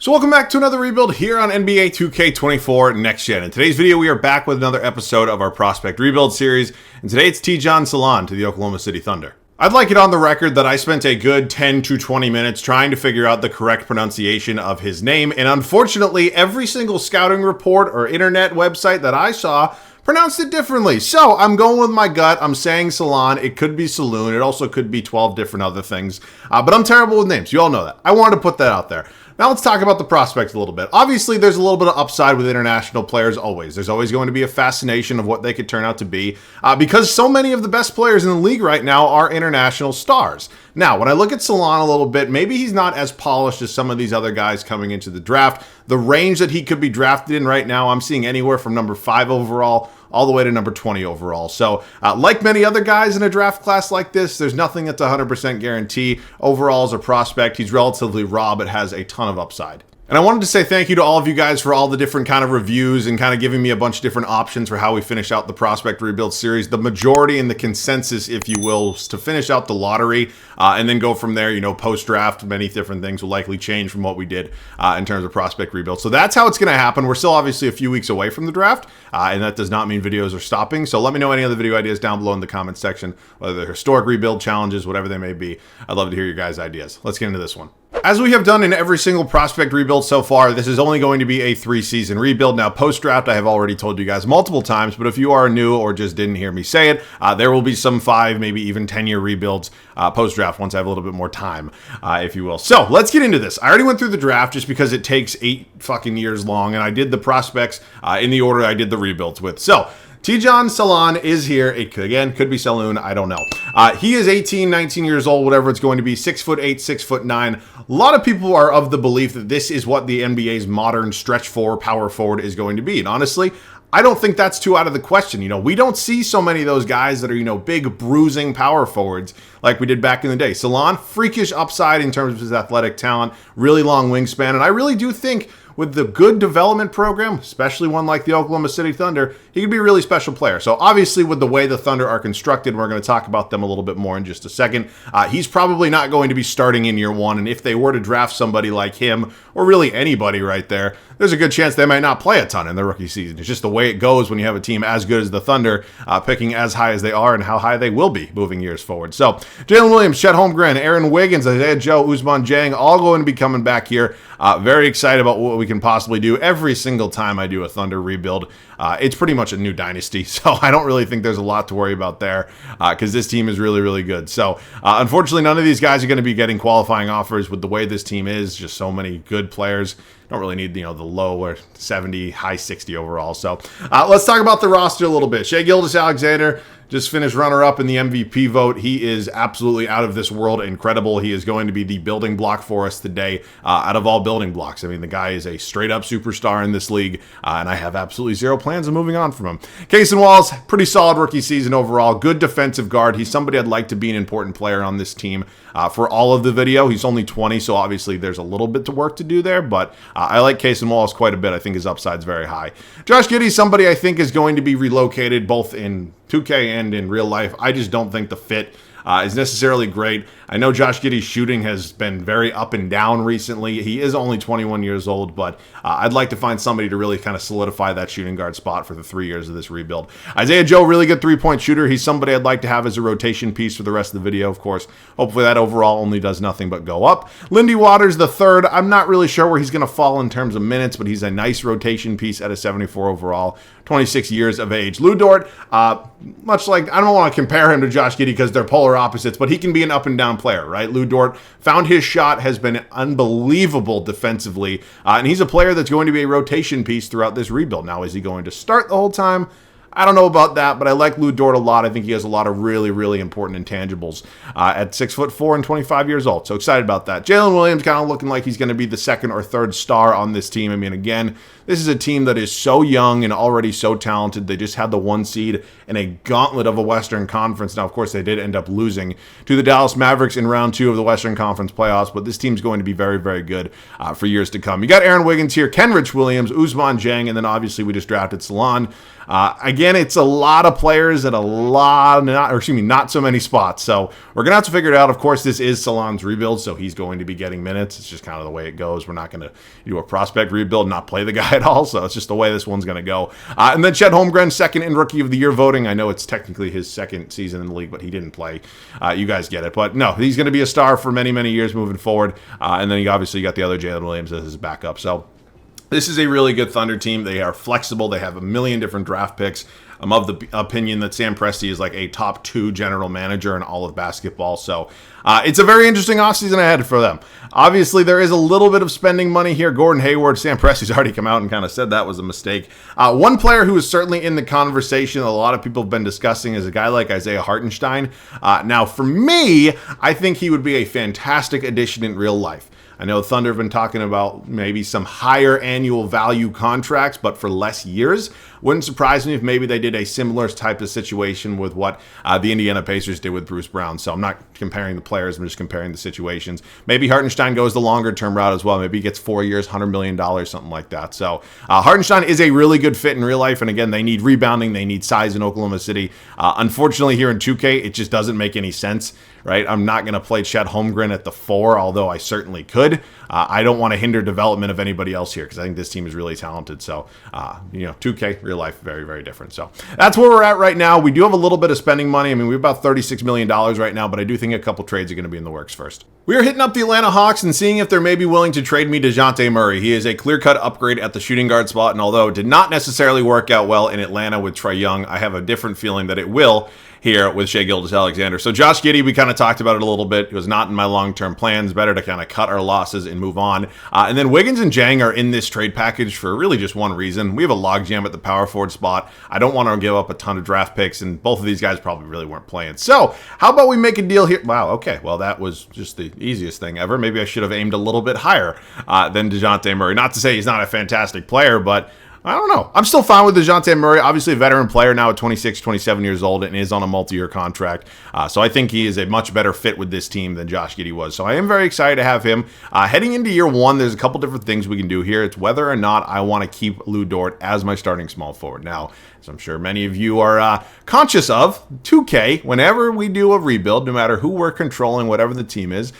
So welcome back to another rebuild here on NBA 2K24 Next Gen. In today's video, we are back with another episode of our Prospect Rebuild series, and today it's Tidjane Salaün to the Oklahoma City Thunder. I'd like it on the record that I spent a good 10 to 20 minutes trying to figure out the correct pronunciation of his name, and unfortunately, every single scouting report or internet website that I saw pronounced it differently. So I'm going with my gut. I'm saying Salaun. It could be Saloon. It also could be 12 different other things. But I'm terrible with names. You all know that. I wanted to put that out there. Now let's talk about the prospects a little bit. Obviously, there's a little bit of upside with international players always. There's always going to be a fascination of what they could turn out to be because so many of the best players in the league right now are international stars. Now, when I look at Salaun a little bit, maybe he's not as polished as some of these other guys coming into the draft. The range that he could be drafted in right now, I'm seeing anywhere from number 5 overall all the way to number 20 overall. So like many other guys in a draft class like this, there's nothing that's 100% guarantee. Overall, as a prospect, he's relatively raw, but has a ton of upside. And I wanted to say thank you to all of you guys for all the different kind of reviews and kind of giving me a bunch of different options for how we finish out the Prospect Rebuild series. The majority and the consensus, if you will, is to finish out the lottery and then go from there. You know, post-draft, many different things will likely change from what we did in terms of Prospect Rebuild. So that's how it's going to happen. We're still obviously a few weeks away from the draft, and that does not mean videos are stopping. So let me know any other video ideas down below in the comments section, whether they're historic rebuild challenges, whatever they may be. I'd love to hear your guys' ideas. Let's get into this one. As we have done in every single prospect rebuild so far, this is only going to be a 3-season rebuild. Now, post-draft, I have already told you guys multiple times, but if you are new or just didn't hear me say it, there will be some 5, maybe even 10-year rebuilds post-draft once I have a little bit more time, if you will. So, let's get into this. I already went through the draft just because it takes 8 fucking years long, and I did the prospects in the order I did the rebuilds with. So, Tidjane Salaün is here. It could, again, could be Salaun. I don't know. He is 18, 19 years old, whatever it's going to be, 6'8", 6'9". A lot of people are of the belief that this is what the NBA's modern stretch 4 power forward is going to be. And honestly, I don't think that's too out of the question. You know, we don't see so many of those guys that are, you know, big bruising power forwards like we did back in the day. Salaun, freakish upside in terms of his athletic talent, really long wingspan. And I really do think with the good development program, especially one like the Oklahoma City Thunder, he could be a really special player. So obviously with the way the Thunder are constructed, we're going to talk about them a little bit more in just a second. He's probably not going to be starting in year 1. And if they were to draft somebody like him, or really anybody right there, there's a good chance they might not play a ton in their rookie season. It's just the way it goes when you have a team as good as the Thunder, picking as high as they are and how high they will be moving years forward. So Jalen Williams, Chet Holmgren, Aaron Wiggins, Isaiah Joe, Ousmane Dieng, all going to be coming back here. Very excited about what we can possibly do every single time I do a Thunder rebuild. It's pretty much a new dynasty, so I don't really think there's a lot to worry about there because this team is really, really good. So unfortunately, none of these guys are going to be getting qualifying offers with the way this team is. Just so many good players. Don't really need, you know, the low or 70, high 60 overall. So let's talk about the roster a little bit. Shai Gilgeous-Alexander just finished runner-up in the MVP vote. He is absolutely out of this world incredible. He is going to be the building block for us today out of all building blocks. I mean, the guy is a straight-up superstar in this league, and I have absolutely zero plans of moving on from him. Cason Wallace, pretty solid rookie season overall. Good defensive guard. He's somebody I'd like to be an important player on this team for all of the video. He's only 20, so obviously there's a little bit to work to do there, but I like Cason Wallace quite a bit. I think his upside's very high. Josh Giddey, somebody I think is going to be relocated both in 2K and in real life. I just don't think the fit is necessarily great. I know Josh Giddey's shooting has been very up and down recently. He is only 21 years old, but I'd like to find somebody to really kind of solidify that shooting guard spot for the 3 years of this rebuild. Isaiah Joe, really good 3-point shooter. He's somebody I'd like to have as a rotation piece for the rest of the video, of course. Hopefully that overall only does nothing but go up. Lindy Waters, the third. I'm not really sure where he's going to fall in terms of minutes, but he's a nice rotation piece at a 74 overall. 26 years of age. Lou Dort, much like, I don't want to compare him to Josh Giddey because they're polar opposites, but he can be an up and down player, right? Lou Dort found his shot, has been unbelievable defensively, and he's a player that's going to be a rotation piece throughout this rebuild. Now, is he going to start the whole time? I don't know about that, but I like Lou Dort a lot. I think he has a lot of really, really important intangibles at 6'4" and 25 years old. So excited about that. Jalen Williams kind of looking like he's going to be the second or third star on this team. I mean, again, this is a team that is so young and already so talented. They just had the 1 seed in a gauntlet of a Western Conference. Now, of course, they did end up losing to the Dallas Mavericks in round 2 of the Western Conference playoffs, but this team's going to be very, very good for years to come. You got Aaron Wiggins here, Kenrich Williams, Ousmane Dieng, and then obviously we just drafted Salaun. Again, it's a lot of players at a lot, not so many spots. So we're going to have to figure it out. Of course, this is Salaun's rebuild, so he's going to be getting minutes. It's just kind of the way it goes. We're not going to do a prospect rebuild and not play the guy at all. So it's just the way this one's going to go. And then Chet Holmgren, second in Rookie of the Year voting. I know it's technically his second season in the league, but he didn't play. You guys get it. But no, he's going to be a star for many, many years moving forward. And then you obviously got the other Jalen Williams as his backup. So this is a really good Thunder team. They are flexible. They have a million different draft picks. I'm of the opinion that Sam Presti is like a top 2 general manager in all of basketball. So it's a very interesting offseason ahead for them. Obviously, there is a little bit of spending money here. Gordon Hayward, Sam Presti's already come out and kind of said that was a mistake. One player who is certainly in the conversation a lot of people have been discussing is a guy like Isaiah Hartenstein. Now, for me, I think he would be a fantastic addition in real life. I know Thunder have been talking about maybe some higher annual value contracts, but for less years. Wouldn't surprise me if maybe they did a similar type of situation with what the Indiana Pacers did with Bruce Brown. So I'm not comparing the players, I'm just comparing the situations. Maybe Hartenstein goes the longer term route as well. Maybe he gets 4 years, $100 million, something like that. So Hartenstein is a really good fit in real life. And again, they need rebounding. They need size in Oklahoma City. Unfortunately, here in 2K, it just doesn't make any sense. Right, I'm not going to play Chet Holmgren at the 4, although I certainly could. I don't want to hinder development of anybody else here because I think this team is really talented. So, 2K, real life, very, very different. So that's where we're at right now. We do have a little bit of spending money. I mean, we have about $36 million right now, but I do think a couple trades are going to be in the works first. We are hitting up the Atlanta Hawks and seeing if they're maybe willing to trade me Tidjane Murray. He is a clear-cut upgrade at the shooting guard spot, and although it did not necessarily work out well in Atlanta with Trae Young, I have a different feeling that it will here with Shai Gilgeous-Alexander. So Josh Giddey, we kind of talked about it a little bit. It was not in my long-term plans. Better to kind of cut our losses and move on. And then Wiggins and Jang are in this trade package for really just one reason. We have a logjam at the power forward spot. I don't want to give up a ton of draft picks, and both of these guys probably really weren't playing. So how about we make a deal here? Wow, okay. Well, that was just the easiest thing ever. Maybe I should have aimed a little bit higher than Tidjane Murray. Not to say he's not a fantastic player, but I don't know. I'm still fine with Tidjane Murray. Obviously a veteran player now at 26, 27 years old and is on a multi-year contract. So I think he is a much better fit with this team than Josh Giddey was. So I am very excited to have him. Heading into year 1, there's a couple different things we can do here. It's whether or not I want to keep Lou Dort as my starting small forward. Now, as I'm sure many of you are conscious of, 2K, whenever we do a rebuild, no matter who we're controlling, whatever the team is,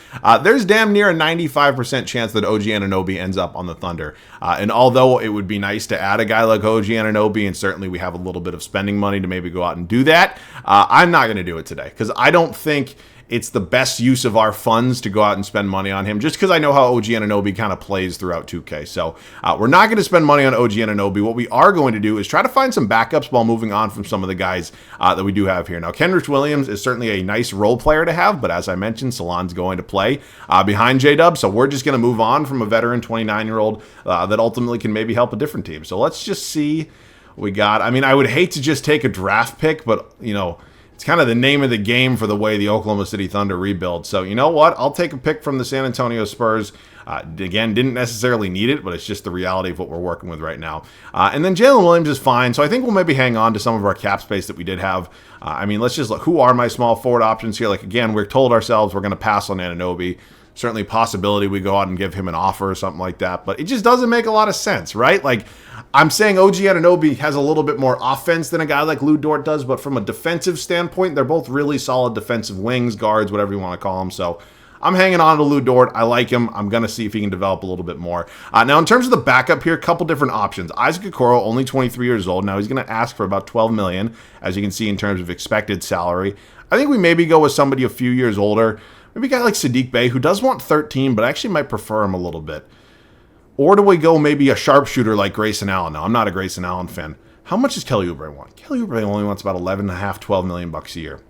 there's damn near a 95% chance that OG Anunoby ends up on the Thunder. And although it would be nice to add a guy like OG Anunoby, and certainly we have a little bit of spending money to maybe go out and do that, I'm not going to do it today because I don't think it's the best use of our funds to go out and spend money on him just because I know how OG Anunoby kind of plays throughout 2K. So we're not going to spend money on OG Anunoby. What we are going to do is try to find some backups while moving on from some of the guys that we do have here. Now, Kenrich Williams is certainly a nice role player to have, but as I mentioned, Salaun's going to play behind J-Dub. So we're just going to move on from a veteran 29-year-old that ultimately can maybe help a different team. So let's just see what we got. I mean, I would hate to just take a draft pick, but, it's kind of the name of the game for the way the Oklahoma City Thunder rebuild. So you know what? I'll take a pick from the San Antonio Spurs. Again, didn't necessarily need it, but it's just the reality of what we're working with right now. And then Jalen Williams is fine. So I think we'll maybe hang on to some of our cap space that we did have. Let's just look. Who are my small forward options here? Like, again, we're told ourselves we're going to pass on Anunoby. Certainly possibility we go out and give him an offer or something like that. But it just doesn't make a lot of sense, right? Like, I'm saying OG Anunoby has a little bit more offense than a guy like Lou Dort does, but from a defensive standpoint, they're both really solid defensive wings, guards, whatever you want to call them. So I'm hanging on to Lou Dort. I like him. I'm going to see if he can develop a little bit more. Now, in terms of the backup here, a couple different options. Isaac Okoro, only 23 years old. Now, he's going to ask for about $12 million, as you can see in terms of expected salary. I think we maybe go with somebody a few years older. Maybe a guy like Sadiq Bey, who does want 13, but I actually might prefer him a little bit. Or do we go maybe a sharpshooter like Grayson Allen? Now, I'm not a Grayson Allen fan. How much does Kelly Oubre want? Kelly Oubre only wants about $11.5, $12 million a year.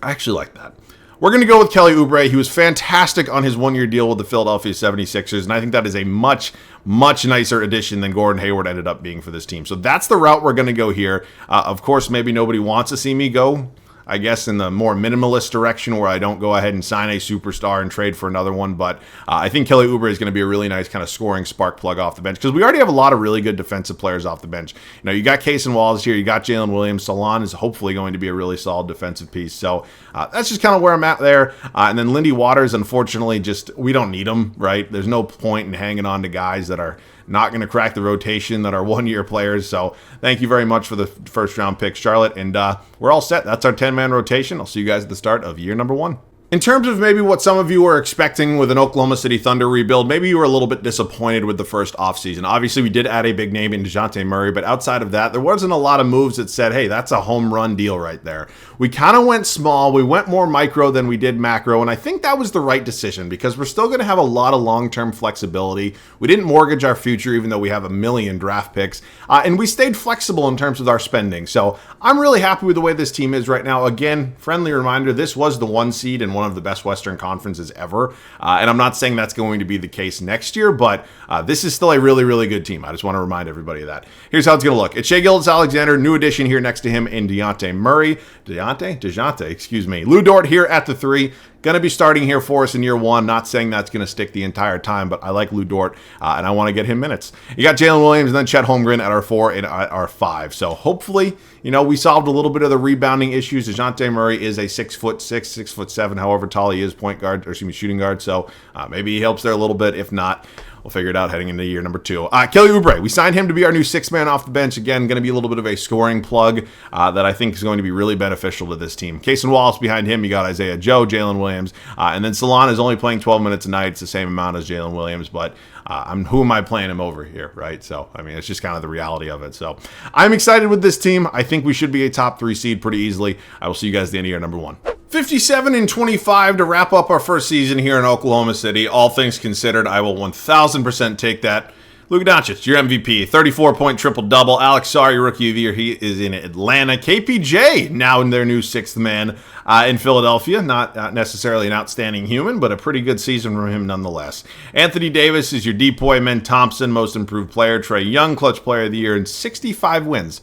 I actually like that. We're going to go with Kelly Oubre. He was fantastic on his one-year deal with the Philadelphia 76ers, and I think that is a much, much nicer addition than Gordon Hayward ended up being for this team. So that's the route we're going to go here. Of course, maybe nobody wants to see me go I guess, in the more minimalist direction where I don't go ahead and sign a superstar and trade for another one. But I think Kelly Oubre is going to be a really nice kind of scoring spark plug off the bench because we already have a lot of really good defensive players off the bench. You got Case and Wallace here. You got Jalen Williams. Salaun is hopefully going to be a really solid defensive piece. So that's just kind of where I'm at there. And then Lindy Waters, unfortunately, we don't need him, right? There's no point in hanging on to guys that are not going to crack the rotation, that are one-year players. So thank you very much for the first-round pick, Charlotte. And we're all set. That's our 10-man rotation. I'll see you guys at the start of year number 1. In terms of maybe what some of you were expecting with an Oklahoma City Thunder rebuild, maybe you were a little bit disappointed with the first offseason. Obviously, we did add a big name in Tidjane Murray, but outside of that, there wasn't a lot of moves that said, hey, that's a home run deal right there. We kind of went small. We went more micro than we did macro, and I think that was the right decision because we're still going to have a lot of long-term flexibility. We didn't mortgage our future, even though we have a million draft picks, and we stayed flexible in terms of our spending. So I'm really happy with the way this team is right now. Again, friendly reminder, this was the 1 seed in one of the best Western Conferences ever. And I'm not saying that's going to be the case next year, but this is still a really, really good team. I just want to remind everybody of that. Here's how it's going to look. It's Shai Gilgeous-Alexander, new addition here next to him in Tidjane Murray. Lou Dort here at the 3. Going to be starting here for us in year 1. Not saying that's going to stick the entire time, but I like Lou Dort, and I want to get him minutes. You got Jalen Williams and then Chet Holmgren at our 4 and at our 5. So hopefully, we solved a little bit of the rebounding issues. Tidjane Murray is a 6'6", 6'7", however tall he is, shooting guard. So maybe he helps there a little bit. If not, we'll figure it out heading into year number 2. Kelly Oubre, we signed him to be our new 6th man off the bench. Again, going to be a little bit of a scoring plug that I think is going to be really beneficial to this team. Case and Wallace behind him. You got Isaiah Joe, Jalen Williams, and then Salaun is only playing 12 minutes a night. It's the same amount as Jalen Williams, but who am I playing him over here, right? So, it's just kind of the reality of it. So, I'm excited with this team. I think we should be a top 3 seed pretty easily. I will see you guys at the end of year number 1. 57-25 to wrap up our first season here in Oklahoma City. All things considered, I will 1000% take that. Luka Doncic, your MVP, 34-point triple-double. Alex Sarr, Rookie of the Year, he is in Atlanta. KPJ, now in their new 6th man in Philadelphia. Not necessarily an outstanding human, but a pretty good season from him nonetheless. Anthony Davis is your Depoy. Men Thompson, Most Improved Player. Trae Young, Clutch Player of the Year, and 65 wins.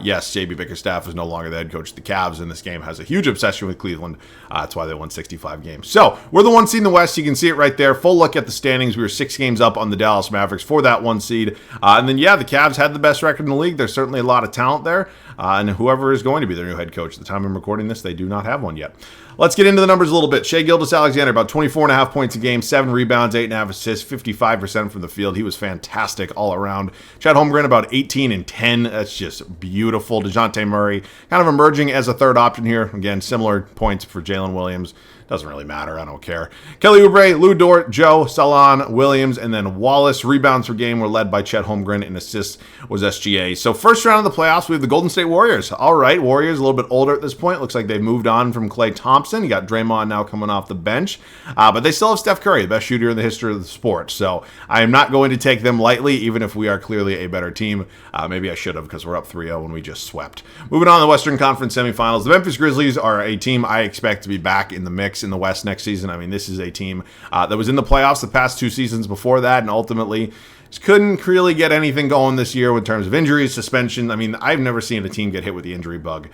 Yes, J.B. Bickerstaff is no longer the head coach of the Cavs in this game, has a huge obsession with Cleveland. That's why they won 65 games. So, we're the 1 seed in the West. You can see it right there. Full look at the standings. We were 6 games up on the Dallas Mavericks for that 1 seed. And then, the Cavs had the best record in the league. There's certainly a lot of talent there. And whoever is going to be their new head coach, at the time I'm recording this, they do not have one yet. Let's get into the numbers a little bit. Shai Gilgeous-Alexander, about 24.5 points a game, 7 rebounds, 8.5 assists, 55% from the field. He was fantastic all around. Chet Holmgren, about 18 and 10. That's just beautiful. Tidjane Murray, kind of emerging as a third option here. Again, similar points for Jalen Williams. Doesn't really matter. I don't care. Kelly Oubre, Lou Dort, Joe, Salaun, Williams, and then Wallace. Rebounds per game were led by Chet Holmgren, and assists was SGA. So first round of the playoffs, we have the Golden State Warriors. All right, Warriors a little bit older at this point. Looks like they've moved on from Klay Thompson. You got Draymond now coming off the bench. But they still have Steph Curry, the best shooter in the history of the sport. So I am not going to take them lightly, even if we are clearly a better team. Maybe I should have because we're up 3-0 and we just swept. Moving on to the Western Conference semifinals. The Memphis Grizzlies are a team I expect to be back in the mix in the West next season. This is a team that was in the playoffs the past 2 seasons before that, and ultimately just couldn't really get anything going this year in terms of injuries, suspension. I've never seen a team get hit with the injury bug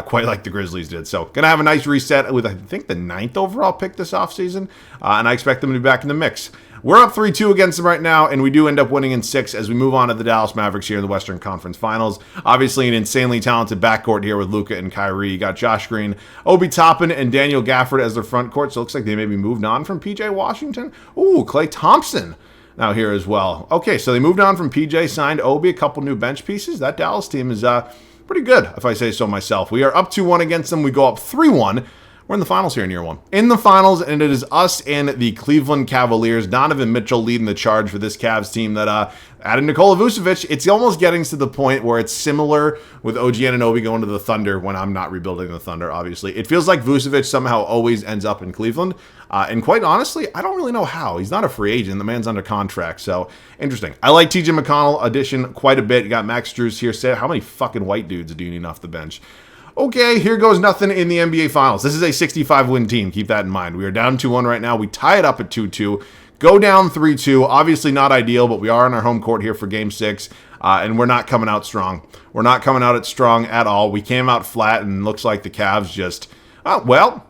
quite like the Grizzlies did. So going to have a nice reset with, I think, the 9th overall pick this offseason, and I expect them to be back in the mix. We're up 3-2 against them right now, and we do end up winning in 6 as we move on to the Dallas Mavericks here in the Western Conference Finals. Obviously, an insanely talented backcourt here with Luka and Kyrie. You got Josh Green, Obi Toppin, and Daniel Gafford as their front court. So it looks like they maybe moved on from PJ Washington. Ooh, Klay Thompson now here as well. Okay, so they moved on from PJ, signed Obi, a couple new bench pieces. That Dallas team is pretty good, if I say so myself. We are up 2-1 against them. We go up 3-1. We're in the finals here in year 1. In the finals, and it is us and the Cleveland Cavaliers. Donovan Mitchell leading the charge for this Cavs team that added Nikola Vucevic. It's almost getting to the point where it's similar with OG Anunoby going to the Thunder when I'm not rebuilding the Thunder, obviously. It feels like Vucevic somehow always ends up in Cleveland. And quite honestly, I don't really know how. He's not a free agent. The man's under contract. So, interesting. I like TJ McConnell addition quite a bit. You got Max Strus here. How many fucking white dudes do you need off the bench? Okay, here goes nothing in the NBA Finals. This is a 65-win team. Keep that in mind. We are down 2-1 right now. We tie it up at 2-2. Go down 3-2. Obviously not ideal, but we are on our home court here for Game 6. and we're not coming out strong. We're not coming out strong at all. We came out flat, and looks like the Cavs just, well,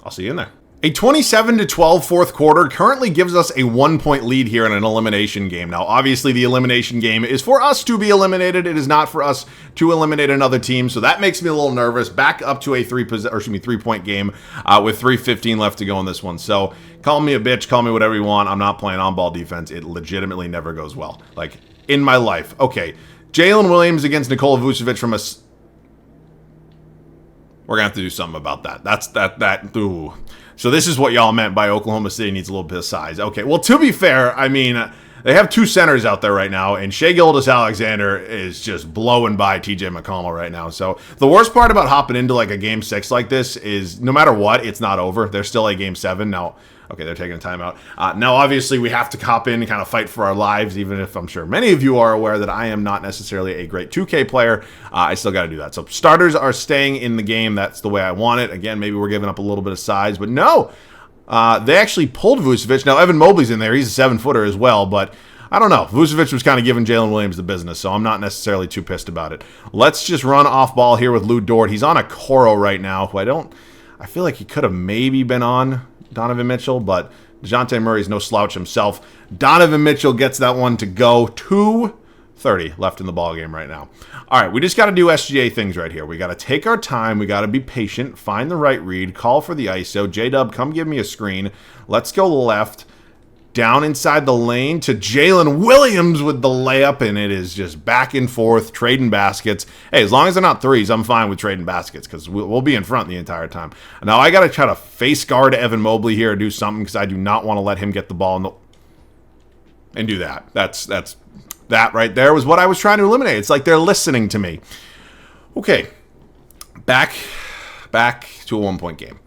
I'll see you in there. A 27-12 fourth quarter currently gives us a 1-point lead here in an elimination game. Now, obviously, the elimination game is for us to be eliminated. It is not for us to eliminate another team, so that makes me a little nervous. Back up to a 3-point game with 3:15 left to go in this one. So, call me a bitch, call me whatever you want. I'm not playing on-ball defense. It legitimately never goes well. Like, in my life. Okay, Jalen Williams against Nikola Vucevic from a... We're going to have to do something about that. Ooh. So this is what y'all meant by Oklahoma City needs a little bit of size. Okay, well, to be fair, I mean, they have two centers out there right now, and Shai Gilgeous-Alexander is just blowing by TJ McConnell right now. So the worst part about hopping into like a Game 6 like this is no matter what, it's not over. There's still a Game 7. Now, okay, they're taking a timeout. Now, obviously, we have to hop in and kind of fight for our lives, even if I'm sure many of you are aware that I am not necessarily a great 2K player. I still got to do that. So starters are staying in the game. That's the way I want it. Again, maybe we're giving up a little bit of size, but no. They actually pulled Vucevic. Now, Evan Mobley's in there. He's a 7-footer as well, but I don't know. Vucevic was kind of giving Jalen Williams the business, so I'm not necessarily too pissed about it. Let's just run off ball here with Lou Dort. He's on a Coro right now, who I feel like he could have maybe been on Donovan Mitchell, but DeJounte Murray's no slouch himself. Donovan Mitchell gets that one to go. 2:30 left in the ball game right now. All right, we just got to do SGA things right here. We got to take our time. We got to be patient, find the right read, call for the ISO. J-Dub, come give me a screen. Let's go left. Down inside the lane to Jalen Williams with the layup, and it is just back and forth, trading baskets. Hey, as long as they're not threes, I'm fine with trading baskets because we'll be in front the entire time. Now, I got to try to face guard Evan Mobley here or do something because I do not want to let him get the ball and do that. That right there was what I was trying to eliminate. It's like they're listening to me. Okay, back to a 1-point game.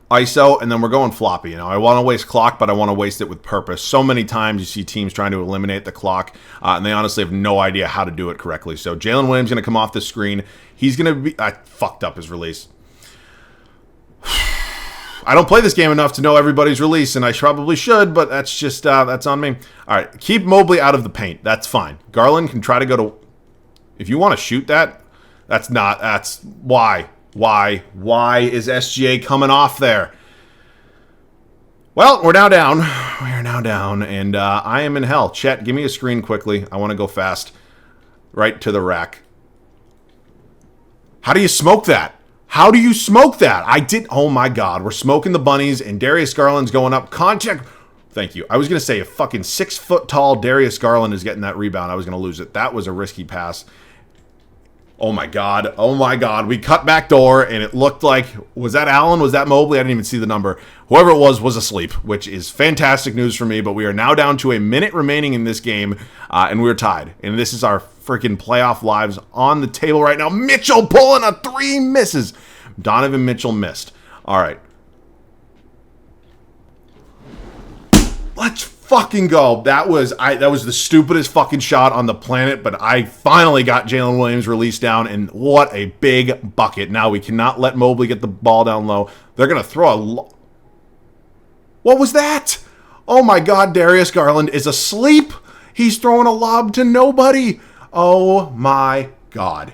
ISO, and then we're going floppy. You know, I want to waste clock, but I want to waste it with purpose. So many times you see teams trying to eliminate the clock, and they honestly have no idea how to do it correctly. So Jalen Williams going to come off the screen. He's going to be... I fucked up his release. I don't play this game enough to know everybody's release, and I probably should, but that's just... that's on me. All right, keep Mobley out of the paint. That's fine. Garland can try to go to... If you want to shoot that, that's not... That's... Why? Why is SGA coming off there? Well, we're now down. We are now down, and I am in hell. Chet, give me a screen quickly. I want to go fast. Right to the rack. How do you smoke that? How do you smoke that? Oh my God. We're smoking the bunnies, and Darius Garland's going up. Contact. Thank you. I was going to say a fucking 6-foot-tall Darius Garland is getting that rebound. I was going to lose it. That was a risky pass. Oh my God. Oh my God. We cut back door, and it looked like, was that Allen? Was that Mobley? I didn't even see the number. Whoever it was asleep, which is fantastic news for me, but we are now down to a minute remaining in this game, and we're tied. And this is our freaking playoff lives on the table right now. Mitchell pulling a 3, misses. Donovan Mitchell missed. All right. Let's fucking go. That was the stupidest fucking shot on the planet, but I finally got Jalen Williams released down, and what a big bucket. Now we cannot let Mobley get the ball down low. They're going to throw a... What was that? Oh my God, Darius Garland is asleep. He's throwing a lob to nobody. Oh my God.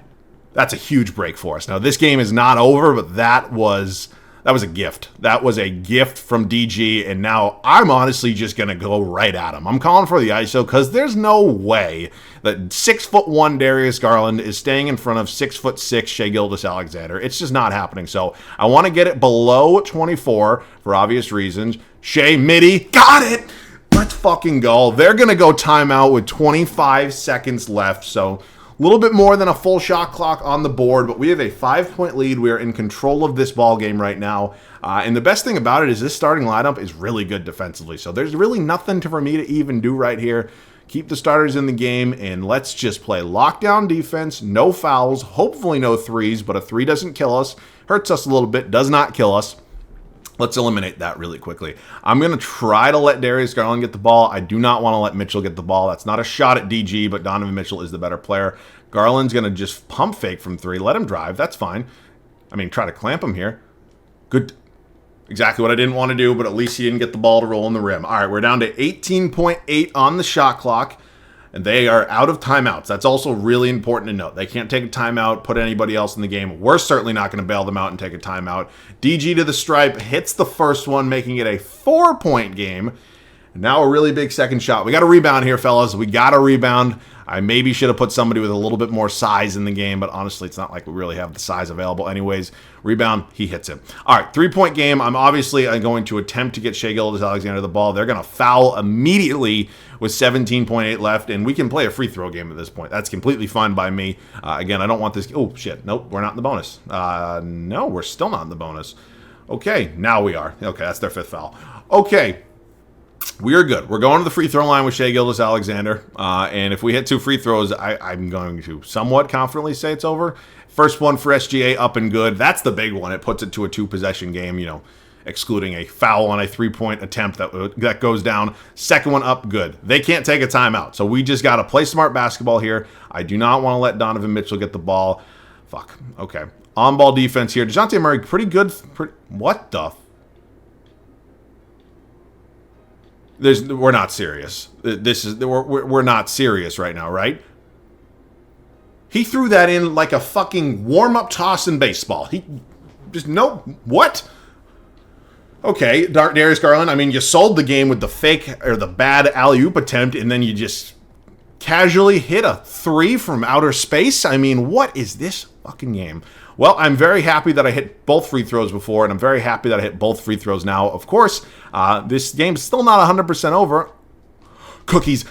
That's a huge break for us. Now, this game is not over, but that was a gift. That was a gift from DG, and now I'm honestly just going to go right at him. I'm calling for the ISO because there's no way that 6'1" Darius Garland is staying in front of 6'6" Shai Gilgeous-Alexander. It's just not happening. So I want to get it below 24 for obvious reasons. Shai midi, got it! Let's fucking go. They're going to go timeout with 25 seconds left, so a little bit more than a full shot clock on the board, but we have a 5-point lead. We are in control of this ball game right now. And the best thing about it is this starting lineup is really good defensively. So there's really nothing for me to even do right here. Keep the starters in the game, and let's just play lockdown defense, no fouls, hopefully no threes, but a 3 doesn't kill us. Hurts us a little bit, does not kill us. Let's eliminate that really quickly. I'm going to try to let Darius Garland get the ball. I do not want to let Mitchell get the ball. That's not a shot at DG, but Donovan Mitchell is the better player. Garland's going to just pump fake from 3. Let him drive. That's fine. I mean, try to clamp him here. Good. Exactly what I didn't want to do, but at least he didn't get the ball to roll in the rim. All right, we're down to 18.8 on the shot clock. and they are out of timeouts. That's also really important to note. They can't take a timeout, put anybody else in the game. We're certainly not going to bail them out and take a timeout. DG to the stripe, hits the first one, making it a 4-point game. Now a really big second shot. We got a rebound here, fellas. We got a rebound. I maybe should have put somebody with a little bit more size in the game, but honestly, it's not like we really have the size available anyways. Rebound, he hits him. All right, 3-point game. I'm obviously going to attempt to get Shai Gilgeous-Alexander the ball. They're going to foul immediately with 17.8 left, and we can play a free throw game at this point. That's completely fine by me. Again, I don't want this. Oh, shit. Nope, we're not in the bonus. No, we're still not in the bonus. Okay, now we are. Okay, that's their 5th foul. Okay. We are good. We're going to the free throw line with Shai Gilgeous-Alexander. And if we hit 2 free throws, I'm going to somewhat confidently say it's over. First one for SGA, up and good. That's the big one. It puts it to a 2-possession game, you know, excluding a foul on a 3-point attempt that goes down. Second one up, good. They can't take a timeout. So we just got to play smart basketball here. I do not want to let Donovan Mitchell get the ball. Fuck. Okay. On-ball defense here. DeJounte Murray, pretty good. What the we're not serious. We're not serious right now, right? He threw that in like a fucking warm-up toss in baseball. He just what? Okay, Darius Garland. I mean, you sold the game with the fake or the bad alley-oop attempt, and then you just casually hit a 3 from outer space. I mean, what is this fucking game? Well, I'm very happy that I hit both free throws before, and I'm very happy that I hit both free throws now. Of course, this game's still not 100% over. Cookies.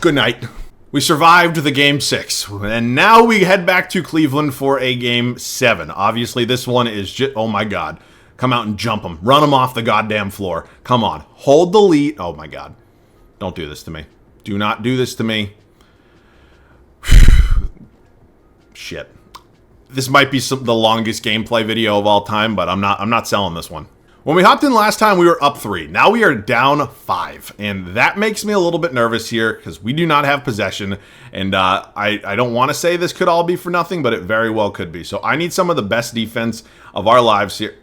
Good night. We survived the game 6, and now we head back to Cleveland for a game 7. Obviously, this one is just, oh my God. Come out and jump them. Run them off the goddamn floor. Come on. Hold the lead. Oh my God. Don't do this to me. Do not do this to me. Shit. This might be the longest gameplay video of all time, but I'm not selling this one. When we hopped in last time, we were up 3. Now we are down 5, and that makes me a little bit nervous here because we do not have possession, and I don't want to say this could all be for nothing, but it very well could be. So I need some of the best defense of our lives here.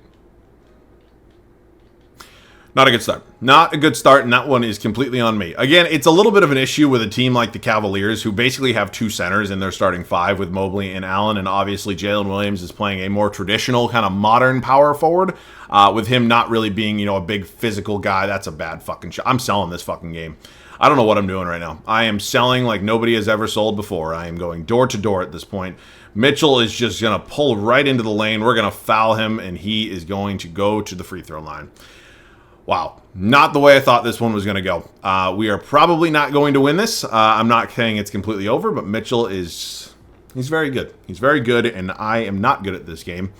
Not a good start. Not a good start, and that one is completely on me. Again, it's a little bit of an issue with a team like the Cavaliers, who basically have 2 centers in their starting 5 with Mobley and Allen, and obviously Jalen Williams is playing a more traditional kind of modern power forward, with him not really being, you know, a big physical guy. That's a bad fucking shot. I'm selling this fucking game. I don't know what I'm doing right now. I am selling like nobody has ever sold before. I am going door to door at this point. Mitchell is just going to pull right into the lane. We're going to foul him, and he is going to go to the free throw line. Wow, not the way I thought this one was going to go. We are probably not going to win this. I'm not saying it's completely over, but Mitchell he's very good. He's very good, and I am not good at this game.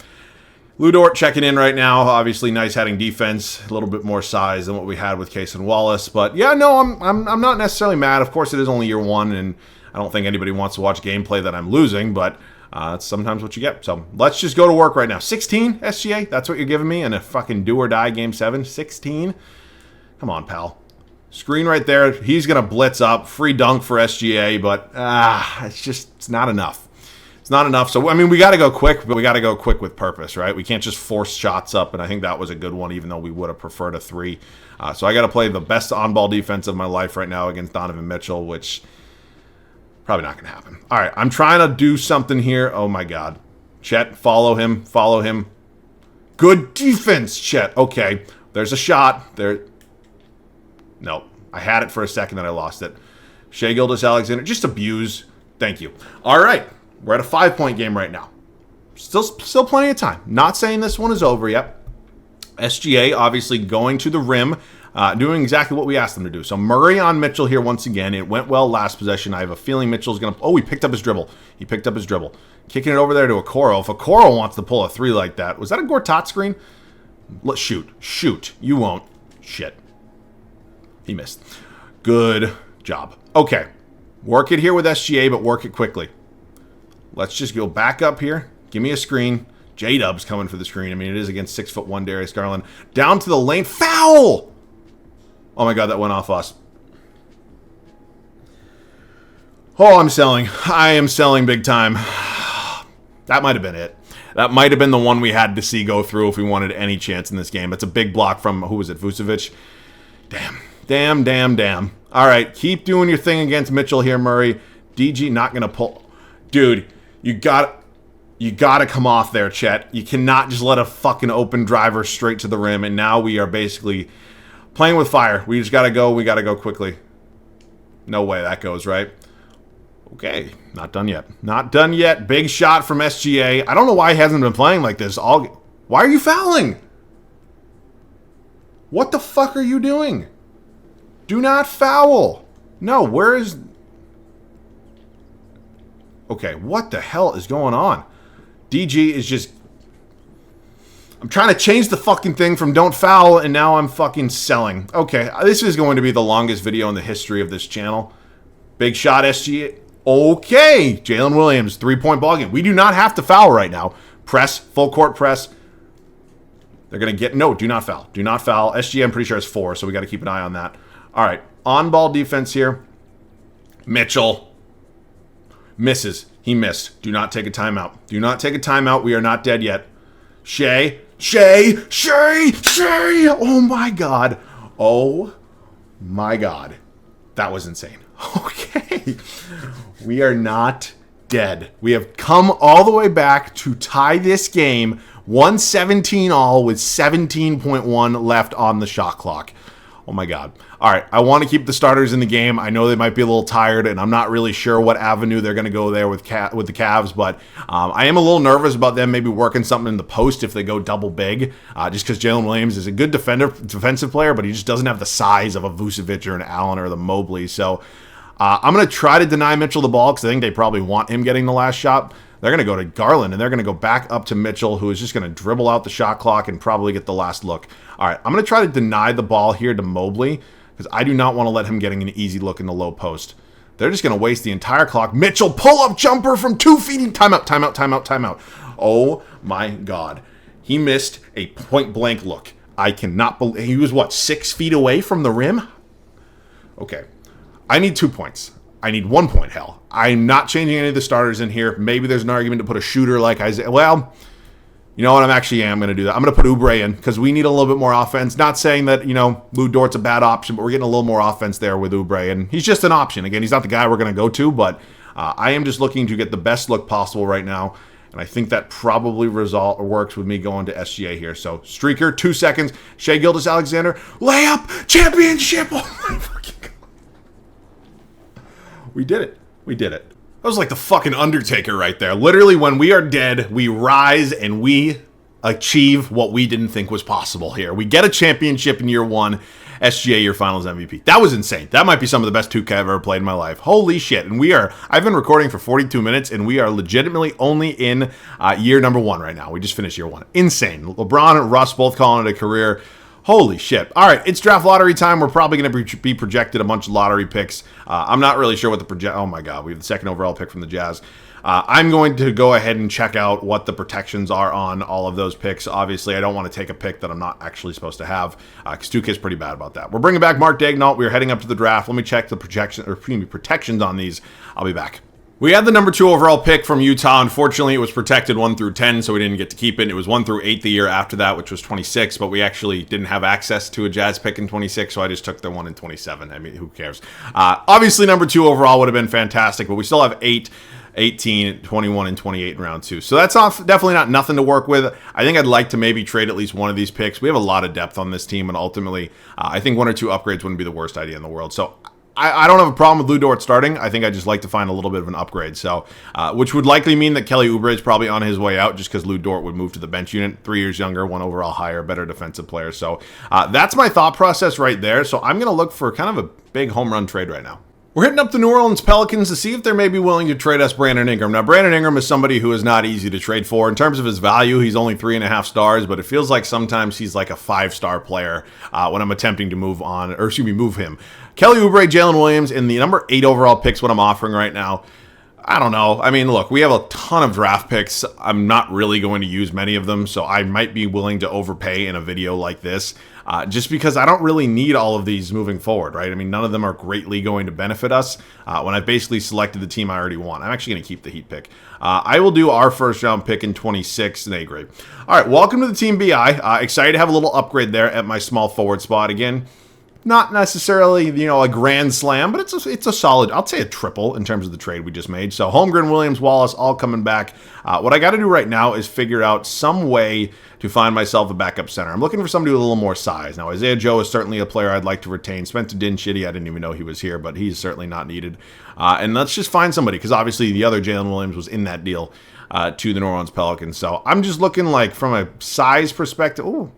Lu Dort checking in right now. Obviously, nice heading defense, a little bit more size than what we had with Case and Wallace. But yeah, no, I'm not necessarily mad. Of course, it is only year 1, and I don't think anybody wants to watch gameplay that I'm losing, but that's sometimes what you get. So let's just go to work right now. 16, SGA? That's what you're giving me in a fucking do-or-die Game 7? 16? Come on, pal. Screen right there. He's going to blitz up. Free dunk for SGA, but it's not enough. It's not enough. So, I mean, we got to go quick, but we got to go quick with purpose, right? We can't just force shots up, and I think that was a good one, even though we would have preferred a 3. So I got to play the best on-ball defense of my life right now against Donovan Mitchell, which probably not going to happen. All right, I'm trying to do something here. Oh, my God. Chet, follow him. Follow him. Good defense, Chet. Okay, there's a shot. There. No, I had it for a second, and I lost it. Shai Gilgeous-Alexander, just abuse. Thank you. All right, we're at a 5-point game right now. Still plenty of time. Not saying this one is over yet. SGA obviously going to the rim, doing exactly what we asked them to do. So Murray on Mitchell here once again. It went well last possession. I have a feeling Mitchell's going to... Oh, he picked up his dribble. He picked up his dribble. Kicking it over there to Okoro. If Okoro wants to pull a 3 like that... Was that a Gortat screen? Let's shoot. Shoot. You won't. Shit. He missed. Good job. Okay. Work it here with SGA, but work it quickly. Let's just go back up here. Give me a screen. J-Dub's coming for the screen. I mean, it is against 6'1" Darius Garland. Down to the lane. Foul! Oh my God, that went off us. Oh, I'm selling. I am selling big time. That might have been it. That might have been the one we had to see go through if we wanted any chance in this game. It's a big block from, who was it, Vucevic? Damn. Damn, damn, damn. All right, keep doing your thing against Mitchell here, Murray. DG not going to pull. Dude, you got to come off there, Chet. You cannot just let a fucking open driver straight to the rim, and now we are basically playing with fire. We just got to go. We got to go quickly. No way that goes, right? Okay, not done yet. Not done yet. Big shot from SGA. I don't know why he hasn't been playing like this. Why are you fouling? What the fuck are you doing? Do not foul. No, where is... Okay, what the hell is going on? DG is just... I'm trying to change the fucking thing from don't foul, and now I'm fucking selling. Okay, this is going to be the longest video in the history of this channel. Big shot, SGA. Okay, Jalen Williams, three-point ball game. We do not have to foul right now. Press, full court press. They're going to get... No, do not foul. Do not foul. SGA, I'm pretty sure, is 4, so we got to keep an eye on that. All right, on-ball defense here. Mitchell. Misses. He missed. Do not take a timeout. Do not take a timeout. We are not dead yet. Shea. Oh, my God. Oh, my God. That was insane. Okay. We are not dead. We have come all the way back to tie this game 117 all with 17.1 left on the shot clock. Oh my God. All right, I want to keep the starters in the game. I know they might be a little tired, and I'm not really sure what avenue they're going to go there with the Cavs, but I am a little nervous about them maybe working something in the post if they go double big, just because Jalen Williams is a good defensive player, but he just doesn't have the size of a Vucevic or an Allen or the Mobley. So I'm going to try to deny Mitchell the ball because I think they probably want him getting the last shot. They're going to go to Garland, and they're going to go back up to Mitchell, who is just going to dribble out the shot clock and probably get the last look. All right, I'm going to try to deny the ball here to Mobley because I do not want to let him getting an easy look in the low post. They're just going to waste the entire clock. Mitchell, pull-up jumper from 2 feet. Timeout. Oh, my God. He missed a point-blank look. I cannot believe... He was, what, 6 feet away from the rim? Okay. I need 2 points. I need 1 point, hell. I'm not changing any of the starters in here. Maybe there's an argument to put a shooter like Isaiah. Well, you know what? I'm going to do that. I'm going to put Oubre in because we need a little bit more offense. Not saying that, Lou Dort's a bad option, but we're getting a little more offense there with Oubre. And he's just an option. Again, he's not the guy we're going to go to, but I am just looking to get the best look possible right now. And I think that probably works with me going to SGA here. So, streaker, 2 seconds. Shai Gilgeous-Alexander, layup, championship. Oh, my fucking God. We did it. That was like the fucking Undertaker right there. Literally, when we are dead, we rise and we achieve what we didn't think was possible here. We get a championship in year 1. SGA, your finals MVP. That was insane. That might be some of the best 2K I've ever played in my life. Holy shit. And I've been recording for 42 minutes, and we are legitimately only in year number 1 right now. We just finished year 1. Insane. LeBron and Russ both calling it a career. Holy shit. All right, it's draft lottery time. We're probably going to be projected a bunch of lottery picks. I'm not really sure what the oh my God, we have the 2nd overall pick from the Jazz. I'm going to go ahead and check out what the protections are on all of those picks. Obviously, I don't want to take a pick that I'm not actually supposed to have because 2K is pretty bad about that. We're bringing back Mark Daignault. We're heading up to the draft. Let me check the protections on these. I'll be back. We had the number 2 overall pick from Utah. Unfortunately, it was protected 1 through 10, so we didn't get to keep it. It was 1 through 8 the year after that, which was 26, but we actually didn't have access to a Jazz pick in 26, so I just took the 1 in 27. I mean, who cares? Obviously, number 2 overall would have been fantastic, but we still have 8, 18, 21, and 28 in round 2. So that's definitely not nothing to work with. I think I'd like to maybe trade at least one of these picks. We have a lot of depth on this team, and ultimately, I think 1 or 2 upgrades wouldn't be the worst idea in the world. So I don't have a problem with Lou Dort starting. I think I just like to find a little bit of an upgrade. So, which would likely mean that Kelly Oubre is probably on his way out just because Lou Dort would move to the bench unit. 3 years younger, 1 overall higher, better defensive player. So that's my thought process right there. So I'm going to look for kind of a big home run trade right now. We're hitting up the New Orleans Pelicans to see if they're maybe willing to trade us Brandon Ingram. Now, Brandon Ingram is somebody who is not easy to trade for. In terms of his value, he's only 3.5 stars, but it feels like sometimes he's like a 5-star player when I'm attempting to move him. Kelly Oubre, Jalen Williams, and the number 8 overall pick's what I'm offering right now. I don't know. I mean, look, we have a ton of draft picks. I'm not really going to use many of them, so I might be willing to overpay in a video like this just because I don't really need all of these moving forward, right? I mean, none of them are greatly going to benefit us when I've basically selected the team I already want. I'm actually going to keep the Heat pick. I will do our first-round pick in 26, and A-grade. All right, welcome to the Team BI. Excited to have a little upgrade there at my small forward spot again. Not necessarily, a grand slam, but it's a solid, I'll say a triple in terms of the trade we just made. So Holmgren, Williams, Wallace, all coming back. What I got to do right now is figure out some way to find myself a backup center. I'm looking for somebody with a little more size. Now, Isaiah Joe is certainly a player I'd like to retain. Spencer Dinwiddie, I didn't even know he was here, but he's certainly not needed. And let's just find somebody, because obviously the other Jalen Williams was in that deal to the New Orleans Pelicans. So I'm just looking like from a size perspective. Ooh,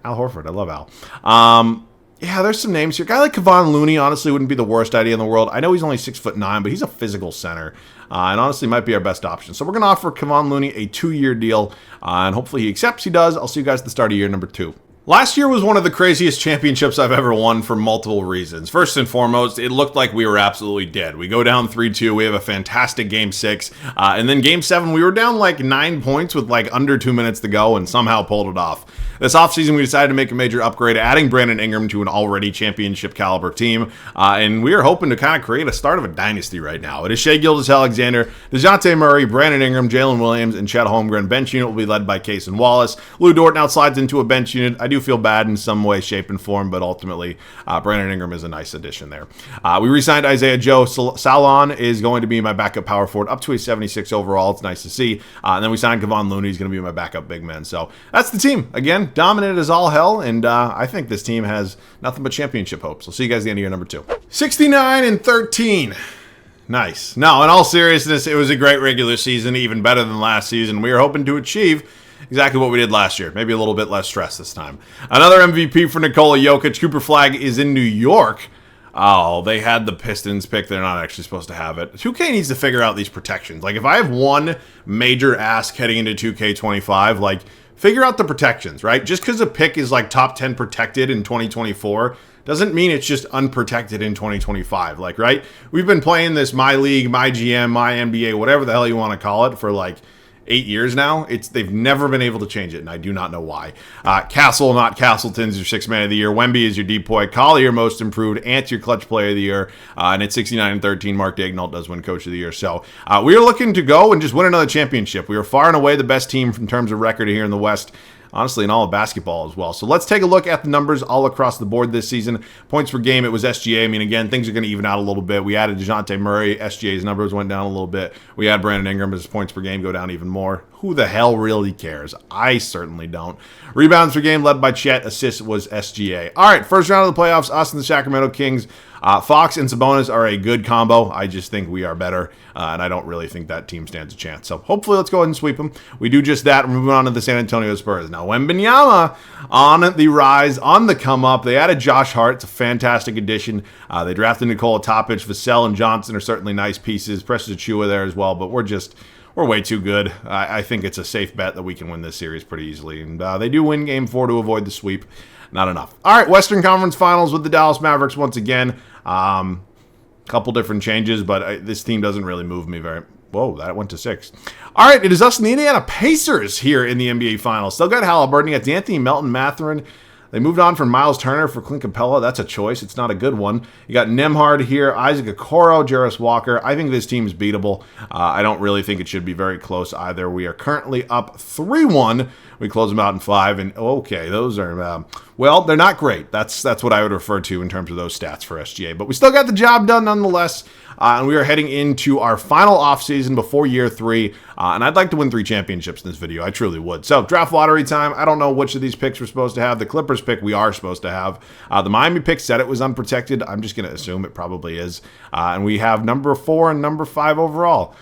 Al Horford. I love Al. Yeah, there's some names here. A guy like Kevon Looney honestly wouldn't be the worst idea in the world. I know he's only 6'9", but he's a physical center, and honestly might be our best option. So we're going to offer Kevon Looney a 2-year deal, and hopefully he accepts. He does. I'll see you guys at the start of year number 2. Last year was one of the craziest championships I've ever won for multiple reasons. First and foremost, it looked like we were absolutely dead. We go down 3-2. We have a fantastic Game 6. And then Game 7, we were down like 9 points with like under 2 minutes to go and somehow pulled it off. This offseason, we decided to make a major upgrade, adding Brandon Ingram to an already championship caliber team. And we are hoping to kind of create a start of a dynasty right now. It is Shai Gilgeous-Alexander, DeJounte Murray, Brandon Ingram, Jalen Williams, and Chet Holmgren. Bench unit will be led by Case and Wallace. Lou Dort now slides into a bench unit. I do feel bad in some way, shape, and form, but ultimately, Brandon Ingram is a nice addition there. We re-signed Isaiah Joe. Salaun is going to be my backup power forward, up to a 76 overall. It's nice to see. And then we signed Kevon Looney. He's going to be my backup big man. So that's the team. Again, dominant as all hell, and I think this team has nothing but championship hopes. I'll see you guys at the end of year number 2. 69-13. Nice. No, in all seriousness, it was a great regular season, even better than last season. We were hoping to achieve exactly what we did last year. Maybe a little bit less stress this time. Another MVP for Nikola Jokic. Cooper Flag is in New York. Oh, they had the Pistons pick. They're not actually supposed to have it. 2K needs to figure out these protections. Like, if I have one major ask heading into 2K25, like, figure out the protections, right? Just because a pick is like top 10 protected in 2024 doesn't mean it's just unprotected in 2025. Like, right? We've been playing this My League, My GM, My NBA, whatever the hell you want to call it, for like 8 years now. They've never been able to change it, and I do not know why. Castle, not Castleton's your 6th man of the year. Wemby is your depoy. Collie, your most improved. Ant, your clutch player of the year. And at 69-13, Mark Daigneault does win coach of the year. So we are looking to go and just win another championship. We are far and away the best team in terms of record here in the West. Honestly, in all of basketball as well. So let's take a look at the numbers all across the board this season. Points per game, it was SGA. I mean, again, things are going to even out a little bit. We added DeJounte Murray. SGA's numbers went down a little bit. We had Brandon Ingram. His points per game go down even more. Who the hell really cares? I certainly don't. Rebounds per game led by Chet. Assists was SGA. All right, first round of the playoffs, us and the Sacramento Kings. Fox and Sabonis are a good combo. I just think we are better, and I don't really think that team stands a chance. So hopefully let's go ahead and sweep them. We do just that. We're moving on to the San Antonio Spurs. Now, Wembanyama on the rise, on the come up. They added Josh Hart. It's a fantastic addition. They drafted Nikola Topic. Vassell and Johnson are certainly nice pieces. Precious Achiuwa there as well, but we're way too good. I think it's a safe bet that we can win this series pretty easily. And they do win Game 4 to avoid the sweep. Not enough. All right, Western Conference Finals with the Dallas Mavericks once again. Couple different changes, but this team doesn't really move me very... Whoa, that went to 6. All right, it is us and the Indiana Pacers here in the NBA Finals. Still got Halliburton. You got D'Anthony Melton, Mathurin. They moved on from Miles Turner for Clint Capella. That's a choice. It's not a good one. You got Nembhard here, Isaac Okoro, Jarris Walker. I think this team is beatable. I don't really think it should be very close either. We are currently up 3-1. We close them out in 5. And okay, those are, well, they're not great. That's what I would refer to in terms of those stats for SGA. But we still got the job done nonetheless. And we are heading into our final offseason before year 3. And I'd like to win 3 championships in this video. I truly would. So, draft lottery time. I don't know which of these picks we're supposed to have. The Clippers pick we are supposed to have. The Miami pick said it was unprotected. I'm just going to assume it probably is. And we have number 4 and number 5 overall.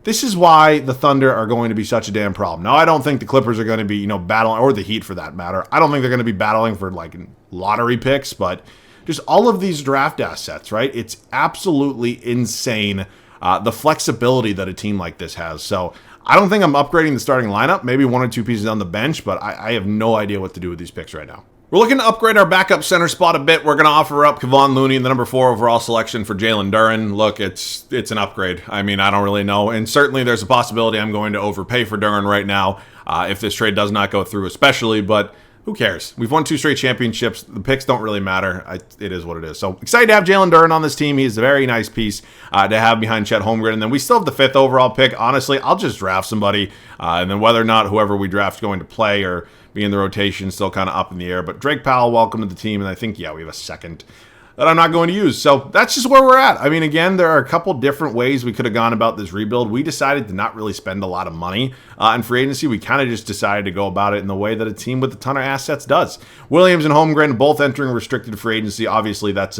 This is why the Thunder are going to be such a damn problem. Now, I don't think the Clippers are going to be, battling, or the Heat for that matter. I don't think they're going to be battling for, lottery picks, but just all of these draft assets, right? It's absolutely insane, the flexibility that a team like this has. So I don't think I'm upgrading the starting lineup, maybe 1 or 2 pieces on the bench, but I have no idea what to do with these picks right now. We're looking to upgrade our backup center spot a bit. We're going to offer up Kevon Looney in the number 4 overall selection for Jalen Duren. Look, it's an upgrade. I mean, I don't really know. And certainly there's a possibility I'm going to overpay for Duren right now if this trade does not go through especially. But who cares? We've won 2 straight championships. The picks don't really matter. It is what it is. So excited to have Jalen Duren on this team. He's a very nice piece to have behind Chet Holmgren. And then we still have the 5th overall pick. Honestly, I'll just draft somebody. And then whether or not whoever we draft is going to play or be in the rotation, still kind of up in the air. But Drake Powell, welcome to the team. And I think, yeah, we have a 2nd that I'm not going to use. So that's just where we're at. I mean, again, there are a couple different ways we could have gone about this rebuild. We decided to not really spend a lot of money in free agency. We kind of just decided to go about it in the way that a team with a ton of assets does. Williams and Holmgren both entering restricted free agency. Obviously, that's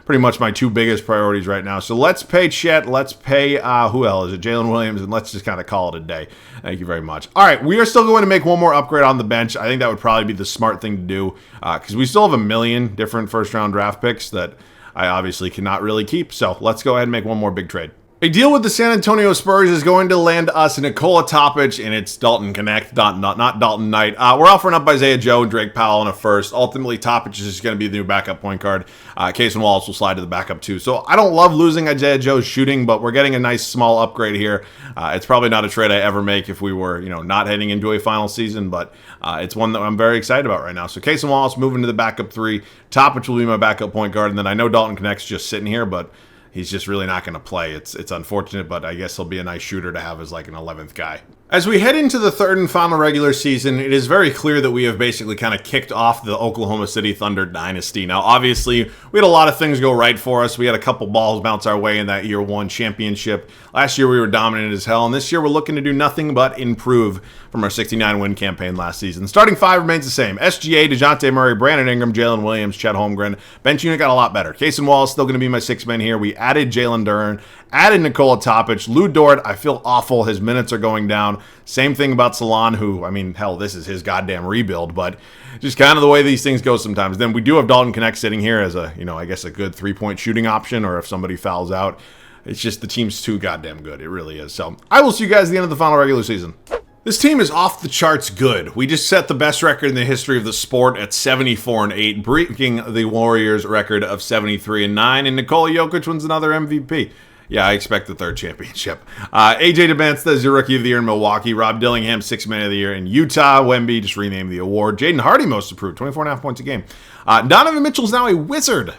pretty much my 2 biggest priorities right now. So let's pay Chet. Let's pay, who else is it? Jalen Williams, and let's just kind of call it a day. Thank you very much. All right, we are still going to make one more upgrade on the bench. I think that would probably be the smart thing to do because we still have a million different first-round draft picks that I obviously cannot really keep. So let's go ahead and make one more big trade. A deal with the San Antonio Spurs is going to land us Nikola Topic, and it's Dalton Connect, not Dalton Knight. We're offering up Isaiah Joe and Drake Powell in a first. Ultimately, Topic is just going to be the new backup point guard. Cason Wallace will slide to the backup too. So I don't love losing Isaiah Joe's shooting, but we're getting a nice small upgrade here. It's probably not a trade I ever make if we were, not heading into a final season, but it's one that I'm very excited about right now. So Cason Wallace moving to the backup 3. Topic will be my backup point guard, and then I know Dalton Connect's just sitting here, but he's just really not going to play. It's unfortunate, but I guess he'll be a nice shooter to have as like an 11th guy. As we head into the 3rd and final regular season, it is very clear that we have basically kind of kicked off the Oklahoma City Thunder dynasty. Now, obviously, we had a lot of things go right for us. We had a couple balls bounce our way in that year 1 championship. Last year, we were dominant as hell, and this year, we're looking to do nothing but improve from our 69-win campaign last season. Starting 5 remains the same. SGA, DeJounte Murray, Brandon Ingram, Jalen Williams, Chet Holmgren. Bench unit got a lot better. Cason Wallace still going to be my 6th man here. We added Jalen Duren, added Nikola Topic. Lou Dort, I feel awful. His minutes are going down. Same thing about Salaun, who, I mean, hell, this is his goddamn rebuild, but just kind of the way these things go sometimes. Then we do have Dalton Connect sitting here as a, I guess a good 3-point shooting option, or if somebody fouls out. It's just the team's too goddamn good. It really is. So I will see you guys at the end of the final regular season. This team is off the charts good. We just set the best record in the history of the sport at 74-8, breaking the Warriors' record of 73-9, and Nikola Jokic wins another MVP. Yeah, I expect the 3rd championship. AJ DeBansta is your Rookie of the Year in Milwaukee. Rob Dillingham, 6th Man of the Year in Utah. Wemby just renamed the award. Jaden Hardy, Most Improved, 24.5 points a game. Donovan Mitchell's now a Wizard.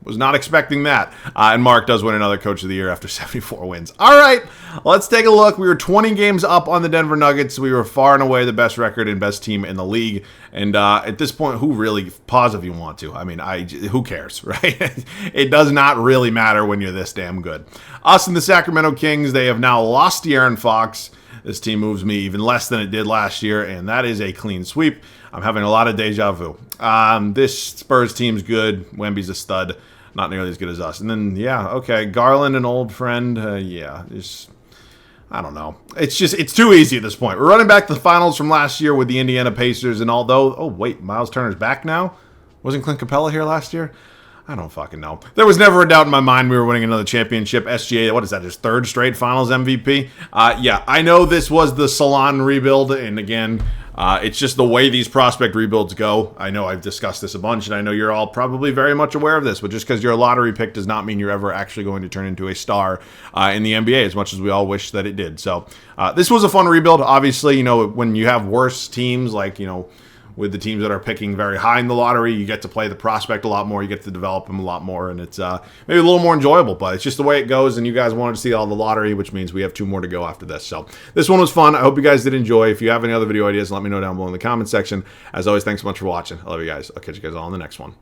Was not expecting that. And Mark does win another Coach of the Year after 74 wins. All right, let's take a look. We were 20 games up on the Denver Nuggets. We were far and away the best record and best team in the league. And at this point, who really, pause if you want to. I mean, who cares, right? It does not really matter when you're this damn good. Us and the Sacramento Kings, they have now lost De'Aaron Fox. This team moves me even less than it did last year, and that is a clean sweep. I'm having a lot of deja vu. This Spurs team's good. Wemby's a stud. Not nearly as good as us. And then, yeah, okay, Garland, an old friend. Yeah, just, I don't know. It's too easy at this point. We're running back to the finals from last year with the Indiana Pacers, and although, oh, wait, Miles Turner's back now? Wasn't Clint Capella here last year? I don't fucking know. There was never a doubt in my mind we were winning another championship. SGA, what is that, his 3rd straight finals MVP? Yeah, I know this was the Salaun rebuild, and again, it's just the way these prospect rebuilds go. I know I've discussed this a bunch, and I know you're all probably very much aware of this, but just because you're a lottery pick does not mean you're ever actually going to turn into a star in the NBA, as much as we all wish that it did. So this was a fun rebuild. Obviously, when you have worse teams like, with the teams that are picking very high in the lottery, you get to play the prospect a lot more, you get to develop them a lot more, and it's maybe a little more enjoyable, but it's just the way it goes, and you guys wanted to see all the lottery, which means we have 2 more to go after this. So this one was fun. I hope you guys did enjoy. If you have any other video ideas, let me know down below in the comment section. As always, thanks so much for watching. I love you guys. I'll catch you guys all in the next one.